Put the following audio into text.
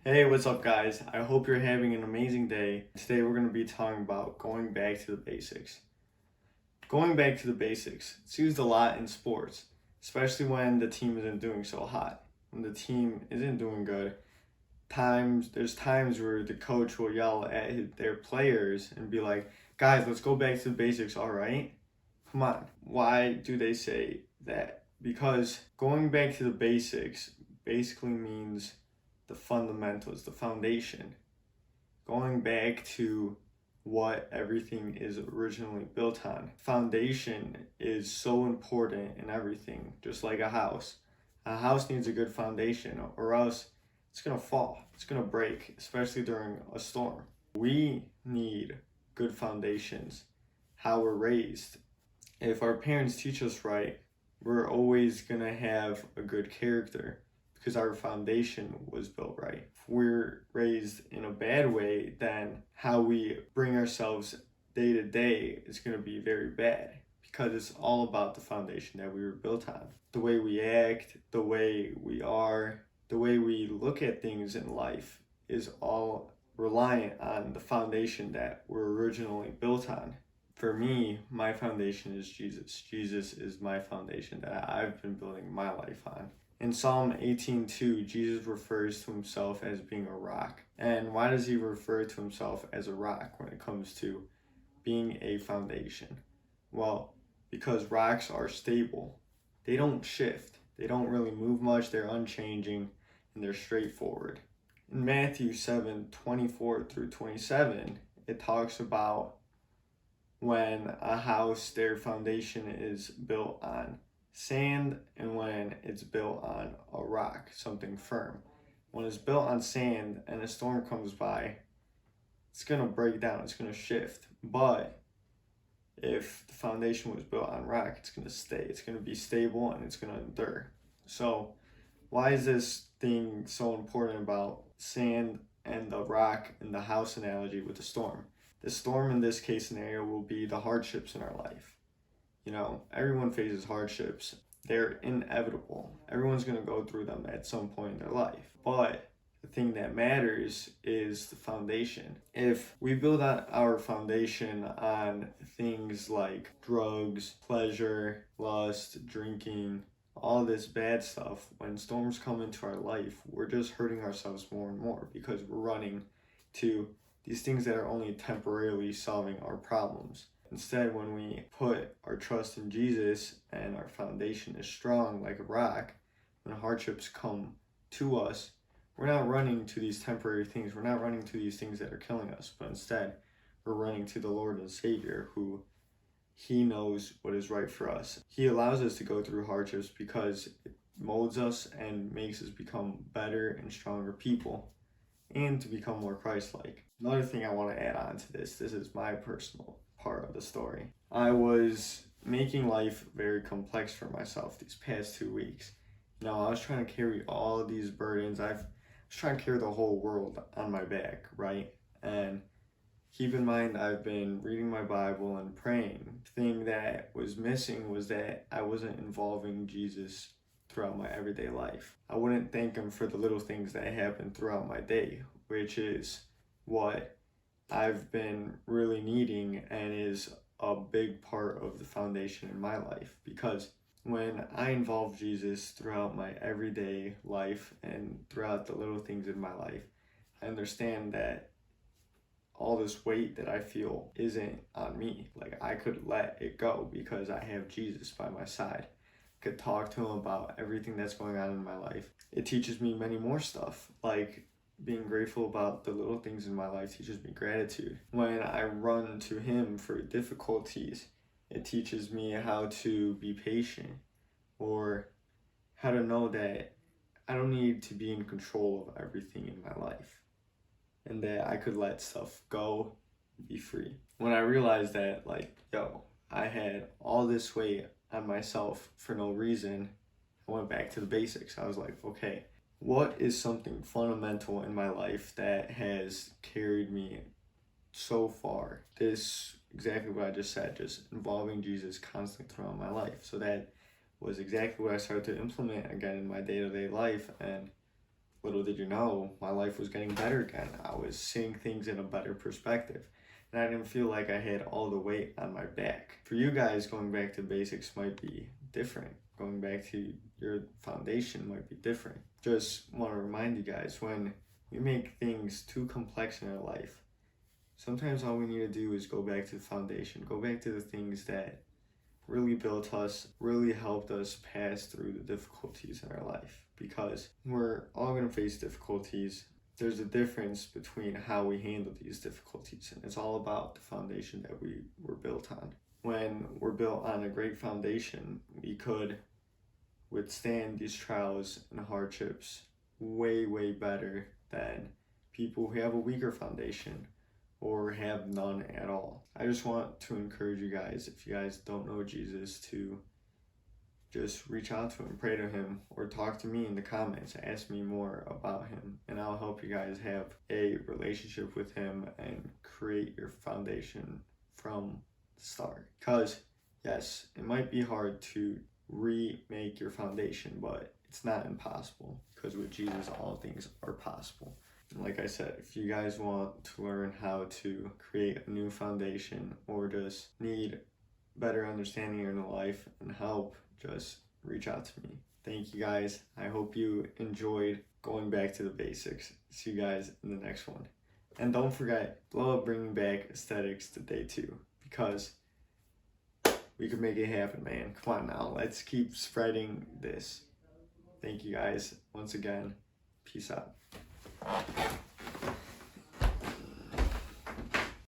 Hey, what's up, guys? I hope you're having an amazing day. Today, we're going to be talking about going back to the basics. Going back to the basics, it's used a lot in sports, especially when the team isn't doing so hot. When the team isn't doing good, there's times where the coach will yell at their players and be like, guys, let's go back to the basics, all right? Come on. Why do they say that? Because going back to the basics basically means the fundamentals, the foundation, going back to what everything is originally built on. Foundation is so important in everything, just like a house. A house needs a good foundation, or else it's gonna fall, it's gonna break, especially during a storm. We need good foundations, how we're raised. If our parents teach us right, we're always gonna have a good character because our foundation was built right. If we're raised in a bad way, then how we bring ourselves day to day is going to be very bad because it's all about the foundation that we were built on. The way we act, the way we are, the way we look at things in life is all reliant on the foundation that we're originally built on. For me, my foundation is Jesus. Jesus is my foundation that I've been building my life on. In Psalm 18:2, Jesus refers to himself as being a rock. And why does he refer to himself as a rock when it comes to being a foundation? Well, because rocks are stable. They don't shift. They don't really move much. They're unchanging and they're straightforward. In Matthew 7:24 through 27, it talks about when a house, their foundation is built on sand, and when it's built on a rock, something firm. When it's built on sand and a storm comes by, it's gonna break down, it's gonna shift. But if the foundation was built on rock, it's gonna stay, it's gonna be stable, and it's gonna endure. So, why is this thing so important about sand and the rock and the house analogy with the storm? The storm in this case scenario will be the hardships in our life. Everyone faces hardships. They're inevitable. Everyone's going to go through them at some point in their life. But the thing that matters is the foundation. If we build our foundation on things like drugs, pleasure, lust, drinking, all this bad stuff, when storms come into our life, we're just hurting ourselves more and more because we're running to these things that are only temporarily solving our problems. Instead, when we put our trust in Jesus and our foundation is strong like a rock, when hardships come to us, we're not running to these temporary things. We're not running to these things that are killing us, but instead, we're running to the Lord and Savior who He knows what is right for us. He allows us to go through hardships because it molds us and makes us become better and stronger people and to become more Christ-like. Another thing I want to add on to this is my personal part of the story. I was making life very complex for myself these past 2 weeks. I was trying to carry all of these burdens. I was trying to carry the whole world on my back, right? And keep in mind, I've been reading my Bible and praying. The thing that was missing was that I wasn't involving Jesus throughout my everyday life. I wouldn't thank Him for the little things that happen throughout my day, which is what I've been really needing and is a big part of the foundation in my life. Because when I involve Jesus throughout my everyday life and throughout the little things in my life, I understand that all this weight that I feel isn't on me. Like, I could let it go because I have Jesus by my side. I could talk to Him about everything that's going on in my life. It teaches me many more stuff, like being grateful about the little things in my life teaches me gratitude. When I run to Him for difficulties, it teaches me how to be patient, or how to know that I don't need to be in control of everything in my life, and that I could let stuff go, be free. When I realized that, I had all this weight on myself for no reason, I went back to the basics. I was like, okay, what is something fundamental in my life that has carried me so far? This, exactly what I just said, just involving Jesus constantly throughout my life. So that was exactly what I started to implement again in my day-to-day life, and little did you know, my life was getting better again. I was seeing things in a better perspective. And I didn't feel like I had all the weight on my back. For you guys, going back to basics might be different. Going back to your foundation might be different. Just want to remind you guys, when we make things too complex in our life, sometimes all we need to do is go back to the foundation, go back to the things that really built us, really helped us pass through the difficulties in our life. Because we're all going to face difficulties. There's a difference between how we handle these difficulties, and it's all about the foundation that we were built on. When we're built on a great foundation, we could withstand these trials and hardships way, way better than people who have a weaker foundation or have none at all. I just want to encourage you guys, if you guys don't know Jesus, to just reach out to him, pray to him, or talk to me in the comments. Ask me more about him, and I'll help you guys have a relationship with him and create your foundation from the start. Because, yes, it might be hard to remake your foundation, but it's not impossible, because with Jesus, all things are possible. And like I said, if you guys want to learn how to create a new foundation or just need better understanding in life and help, just reach out to me. Thank you guys. I hope you enjoyed going back to the basics. See you guys in the next one. And don't forget, blow up bringing back aesthetics to day 2, because we can make it happen, man. Come on now, let's keep spreading this. Thank you guys once again. Peace out.